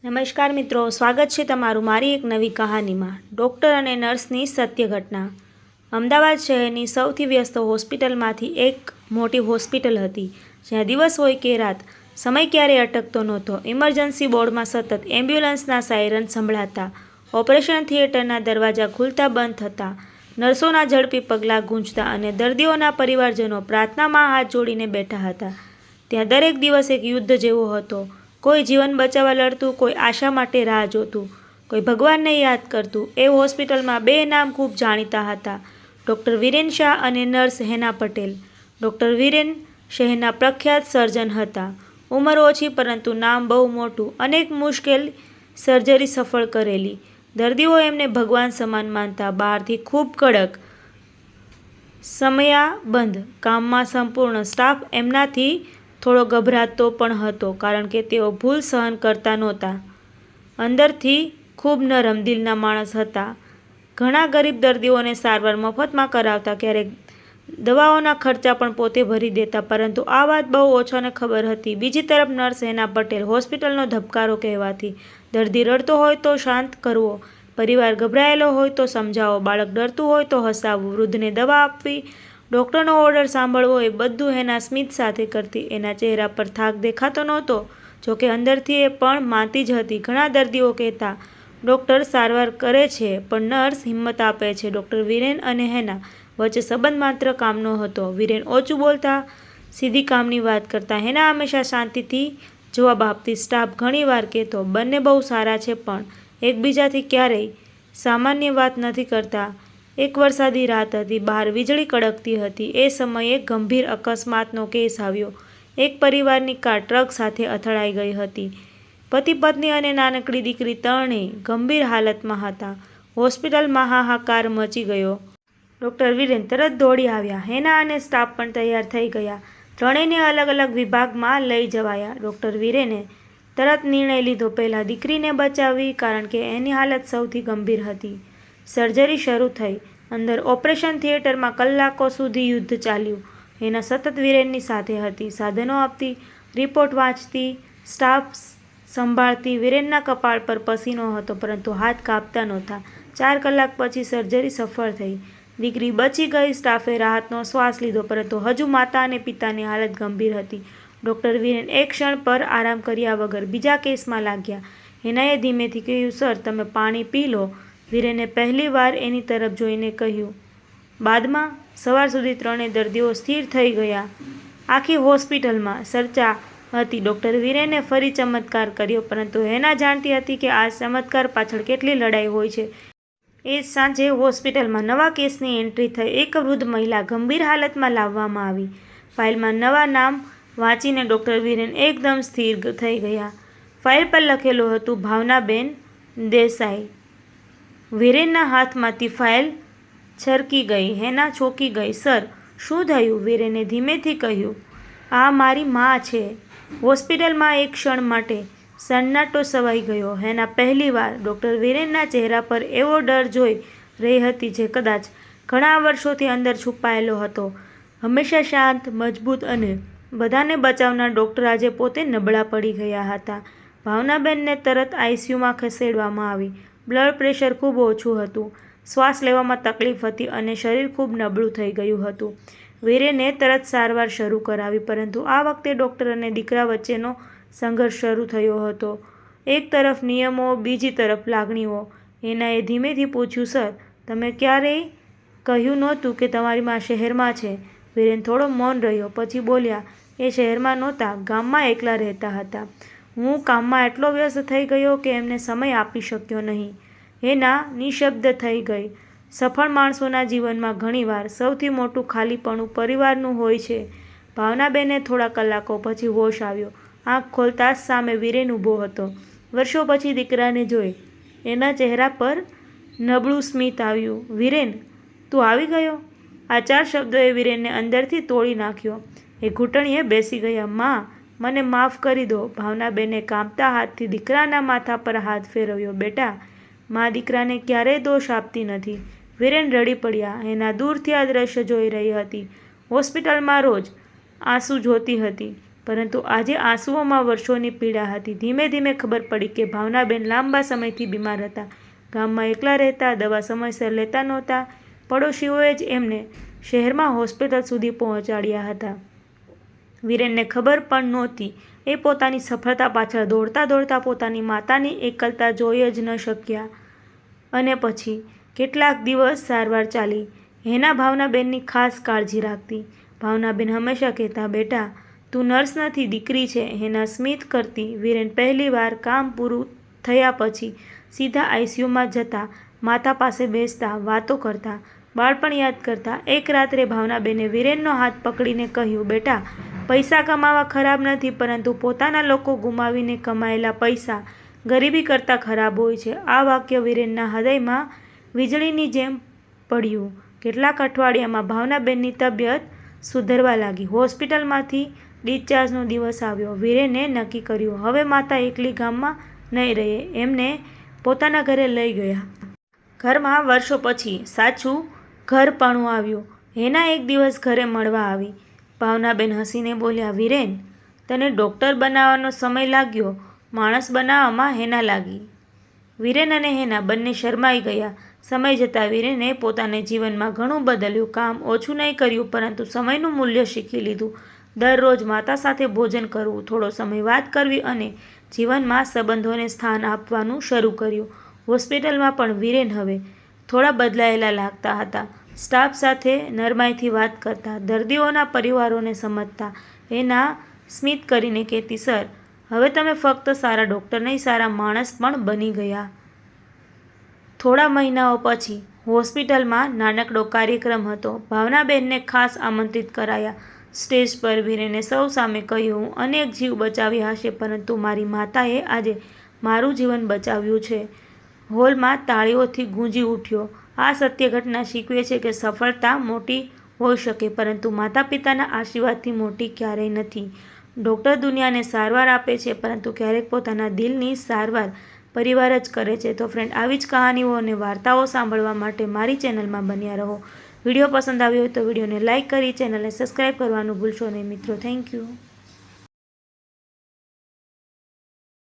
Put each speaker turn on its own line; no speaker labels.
નમસ્કાર મિત્રો, સ્વાગત છે તમારું મારી એક નવી કહાનીમાં. ડૉક્ટર અને નર્સની સત્ય ઘટના. અમદાવાદ શહેરની સૌથી વ્યસ્ત હોસ્પિટલમાંથી એક મોટી હોસ્પિટલ હતી, જ્યાં દિવસ હોય કે રાત સમય ક્યારેય અટકતો નહોતો. ઇમરજન્સી બોર્ડમાં સતત એમ્બ્યુલન્સના સાયરન સંભળાતા, ઓપરેશન થિયેટરના દરવાજા ખુલતા બંધ થતા, નર્સોના ઝડપી પગલાં ગૂંજતા અને દર્દીઓના પરિવારજનો પ્રાર્થનામાં હાથ જોડીને બેઠા હતા. ત્યાં દરેક દિવસ એક યુદ્ધ જેવો હતો. કોઈ જીવન બચાવવા લડતું, કોઈ આશા માટે રાહ જોતું, કોઈ ભગવાનને યાદ કરતું. એ હોસ્પિટલમાં બે નામ ખૂબ જાણીતા હતા: ડૉક્ટર વિરેન શાહ અને નર્સ હેના પટેલ. ડૉક્ટર વિરેન શહેરના પ્રખ્યાત સર્જન હતા. ઉંમર ઓછી પરંતુ નામ બહુ મોટું. અનેક મુશ્કેલ સર્જરી સફળ કરેલી. દર્દીઓ એમને ભગવાન સમાન માનતા. બહારથી ખૂબ કડક, સમયાબંધ, કામમાં સંપૂર્ણ. સ્ટાફ એમનાથી થોડો ગભરાતો પણ હતો, કારણ કે તેઓ ભૂલ સહન કરતા નહોતા. અંદરથી ખૂબ નરમ દિલના માણસ હતા. ઘણા ગરીબ દર્દીઓને સારવાર મફતમાં કરાવતા, ક્યારેક દવાઓના ખર્ચા પણ પોતે ભરી દેતા. પરંતુ આ વાત બહુ ઓછાને ખબર હતી. બીજી તરફ નર્સ હેના પટેલ, હોસ્પિટલનો ધબકારો કહેવાતી. દર્દી રડતો હોય તો શાંત કરવો, પરિવાર ગભરાયેલો હોય તો સમજાવો, બાળક ડરતું હોય તો હસાવવું, વૃદ્ધને દવા આપવી, ડૉક્ટરનો ઓર્ડર સાંભળવો, એ બધું હેના સ્મિત સાથે કરતી. એના ચહેરા પર થાક દેખાતો નહોતો, જોકે અંદરથી એ પણ માનતી જ હતી. ઘણા દર્દીઓ કહેતા, ડૉક્ટર સારવાર કરે છે પણ નર્સ હિંમત આપે છે. ડૉક્ટર વિરેન અને હેના વચ્ચે સંબંધ માત્ર કામનો હતો. વિરેન ઓછું બોલતા, સીધી કામની વાત કરતા. હેના હંમેશા શાંતિથી જવાબ આપતી. સ્ટાફ ઘણીવાર કહેતો, બંને બહુ સારા છે પણ એકબીજાથી ક્યારેય સામાન્ય વાત નથી કરતા. એક વરસાદી રાત હતી. બહાર વીજળી કડકતી હતી. એ સમયે ગંભીર અકસ્માતનો કેસ આવ્યો. એક પરિવારની કાર ટ્રક સાથે અથડાઈ ગઈ હતી. પતિ, પત્ની અને નાનકડી દીકરી ત્રણેય ગંભીર હાલતમાં હતા. હોસ્પિટલમાં હાહાકાર મચી ગયો. ડૉક્ટર વિરેન તરત દોડી આવ્યા. હેના અને સ્ટાફ પણ તૈયાર થઈ ગયા. ત્રણેયને અલગ અલગ વિભાગમાં લઈ જવાયા. ડૉક્ટર વિરેને તરત નિર્ણય લીધો, પહેલાં દીકરીને બચાવવી, કારણ કે એની હાલત સૌથી ગંભીર હતી. સર્જરી શરૂ થઈ. અંદર ઓપરેશન થિયેટરમાં કલાકો સુધી યુદ્ધ ચાલ્યું. હેના સતત વિરેનની સાથે હતી, સાધનો આપતી, રિપોર્ટ વાંચતી, સ્ટાફ સંભાળતી. વિરેનના કપાળ પર પસીનો હતો, પરંતુ હાથ કાપતા નહોતા. 4 કલાક પછી સર્જરી સફળ થઈ. દીકરી બચી ગઈ. સ્ટાફે રાહતનો શ્વાસ લીધો, પરંતુ હજુ માતા અને પિતાની હાલત ગંભીર હતી. ડૉક્ટર વિરેન એક ક્ષણ પર આરામ કર્યા વગર બીજા કેસમાં લાગ્યા. હેનાએ ધીમેથી કહ્યું, સર, તમે પાણી પી લો. વિરેને પહેલીવાર એની તરફ જોઈને કહ્યું. બાદમાં સવાર સુધી ત્રણેય દર્દીઓ સ્થિર થઈ ગયા. આખી હોસ્પિટલમાં ચર્ચા હતી. ડૉક્ટર વિરેને ફરી ચમત્કાર કર્યો, પરંતુ હેના જાણતી હતી કે આ ચમત્કાર પાછળ કેટલી લડાઈ હોય છે. એ જ સાંજે હોસ્પિટલમાં નવા કેસની એન્ટ્રી થઈ. એક વૃદ્ધ મહિલા ગંભીર હાલતમાં લાવવામાં આવી. ફાઇલમાં નવા નામ વાંચીને ડૉક્ટર વિરેન એકદમ સ્થિર થઈ ગયા. ફાઇલ પર લખેલું હતું, ભાવનાબેન દેસાઈ. વિરેનના હાથમાંથી ફાઇલ છરકી ગઈ. હેના ચોંકી ગઈ. સર, શું થયું? વિરેને ધીમેથી કહ્યું. આ મારી મા છે. હોસ્પિટલમાં એક ક્ષણ માટે સન્નાટો છવાઈ ગયો. હેના પહેલીવાર ડૉક્ટર વિરેનના ચહેરા પર એવો ડર જોઈ રહી હતી જે કદાચ ઘણા વર્ષોથી અંદર છુપાયેલો હતો. હંમેશા શાંત, મજબૂત અને બધાને બચાવનાર ડૉક્ટર આજે પોતે નબળા પડી ગયા હતા. ભાવનાબેનને તરત આઈસીયુમાં ખસેડવામાં આવી. બ્લડ પ્રેશર ખૂબ ઓછું હતું, શ્વાસ લેવામાં તકલીફ હતી અને શરીર ખૂબ નબળું થઈ ગયું હતું. વિરેને તરત સારવાર શરૂ કરાવી, પરંતુ આ વખતે ડૉક્ટર અને દીકરા વચ્ચેનો સંઘર્ષ શરૂ થયો હતો. એક તરફ નિયમો, બીજી તરફ લાગણીઓ. હેનાએ ધીમેથી પૂછ્યું, સર, તમે ક્યારેય કહ્યું નહોતું કે તમારી મા શહેરમાં છે? વિરેન થોડો મૌન રહ્યો, પછી બોલ્યા, એ શહેરમાં નહોતા, ગામમાં એકલા રહેતા હતા. હું કામમાં એટલો વ્યસ્ત થઈ ગયો કે એમને સમય આપી શક્યો નહીં. હેના નિશબ્દ થઈ ગઈ. સફળ માણસોના જીવનમાં ઘણીવાર સૌથી મોટું ખાલીપણું પરિવારનું હોય છે. ભાવનાબેને થોડા કલાકો પછી હોશ આવ્યો. આંખ ખોલતા જ સામે વિરેન ઊભો હતો. વર્ષો પછી દીકરાને જોઈ એના ચહેરા પર નબળું સ્મિત આવ્યું. વિરેન, તું આવી ગયો? આ 4 શબ્દોએ વિરેનને અંદરથી તોડી નાખ્યો. એ ઘૂંટણીએ બેસી ગયા. મા, મને માફ કરી દો. ભાવનાબેને કાંપતા હાથથી દીકરાના માથા પર હાથ ફેરવ્યો. બેટા, મા દીકરાને ક્યારેય દોષ આપતી નથી. વિરેન રડી પડ્યા. હેના દૂરથી આ દ્રશ્ય જોઈ રહી હતી. હોસ્પિટલમાં રોજ આંસુ જોતી હતી. પરંતુ આજે આંસુઓમાં વર્ષોની પીડા હતી. ધીમે ધીમે ખબર પડી કે ભાવનાબેન લાંબા સમયથી બીમાર હતા. ગામમાં એકલા રહેતા, દવા સમયસર લેતા નહોતા. પડોશીઓએ જ એમને શહેરમાં હોસ્પિટલ સુધી પહોંચાડ્યા હતા. વિરેનને ખબર પણ નહોતી. એ પોતાની સફળતા પાછળ દોડતા દોડતા પોતાની માતાની એકલતા જોઈ જ ન શક્યા. અને પછી કેટલાક દિવસ સારવાર ચાલી. હેના ભાવનાબેનની ખાસ કાળજી રાખતી. ભાવનાબેન હંમેશા કહેતા, બેટા તું નર્સ નથી, દીકરી છે. હેના સ્મિત કરતી. વિરેન પહેલીવાર કામ પૂરું થયા પછી સીધા આઈસીયુમાં જતા, માતા પાસે બેસતા, વાતો કરતા, બાળપણ યાદ કરતા. એક રાત્રે ભાવનાબેને વિરેનનો હાથ પકડીને કહ્યું, બેટા પૈસા કમાવા ખરાબ નથી, પરંતુ પોતાના લોકો ગુમાવીને કમાયેલા પૈસા ગરીબી કરતાં ખરાબ હોય છે. આ વાક્ય વિરેનના હૃદયમાં વીજળીની જેમ પડ્યું. કેટલાક અઠવાડિયામાં ભાવનાબેનની તબિયત સુધરવા લાગી. હોસ્પિટલમાંથી ડિસ્ચાર્જનો દિવસ આવ્યો. વિરેને નક્કી કર્યું, હવે માતા એકલી ગામમાં નહીં રહે. એમને પોતાના ઘરે લઈ ગયા. ઘરમાં વર્ષો પછી સાચું ઘરપણું આવ્યું. હેના એક દિવસ ઘરે મળવા આવી. ભાવનાબેન હસીને બોલ્યા, વિરેન તને ડૉક્ટર બનાવવાનો સમય લાગ્યો, માણસ બનાવવામાં હેના લાગી. વિરેન અને હેના બંને શરમાઈ ગયા. સમય જતાં વિરેને પોતાના જીવનમાં ઘણું બદલ્યું. કામ ઓછું નહીં કર્યું, પરંતુ સમયનું મૂલ્ય શીખી લીધું. દરરોજ માતા સાથે ભોજન કરવું, થોડો સમય વાત કરવી અને જીવનમાં સંબંધોને સ્થાન આપવાનું શરૂ કર્યું. હોસ્પિટલમાં પણ વિરેન હવે થોડા બદલાયેલા લાગતા હતા. સ્ટાફ સાથે નરમાઈથી વાત કરતા, દર્દીઓના પરિવારોને સમજતા. એના સ્મિત કરીને કહેતી, સર હવે તમે ફક્ત સારા ડૉક્ટર નહીં, સારા માણસ પણ બની ગયા. થોડા મહિનાઓ પછી હોસ્પિટલમાં નાનકડો કાર્યક્રમ હતો. ભાવનાબેનને ખાસ આમંત્રિત કરાયા. સ્ટેજ પર વિરેને સૌ સામે કહ્યું, હું અનેક જીવ બચાવ્યા હશે, પરંતુ મારી માતાએ આજે મારું જીવન બચાવ્યું છે. હોલમાં તાળીઓથી ગૂંજી ઉઠ્યો. આ સત્ય ઘટના શીખવે છે કે સફળતા મોટી હોઈ શકે, પરંતુ માતા પિતાના આશીર્વાદથી મોટી ક્યારેય નથી. ડૉક્ટર દુનિયાને સારવાર આપે છે, પરંતુ ક્યારેક પોતાના દિલની સારવાર પરિવાર જ કરે છે. તો ફ્રેન્ડ, આવી જ કહાનીઓ અને વાર્તાઓ સાંભળવા માટે મારી ચેનલમાં બન્યા રહો. વિડીયો પસંદ આવ્યો હોય તો વિડીયોને લાઇક કરી ચેનલને સબસ્ક્રાઈબ કરવાનું ભૂલશો નહીં મિત્રો. Thank you.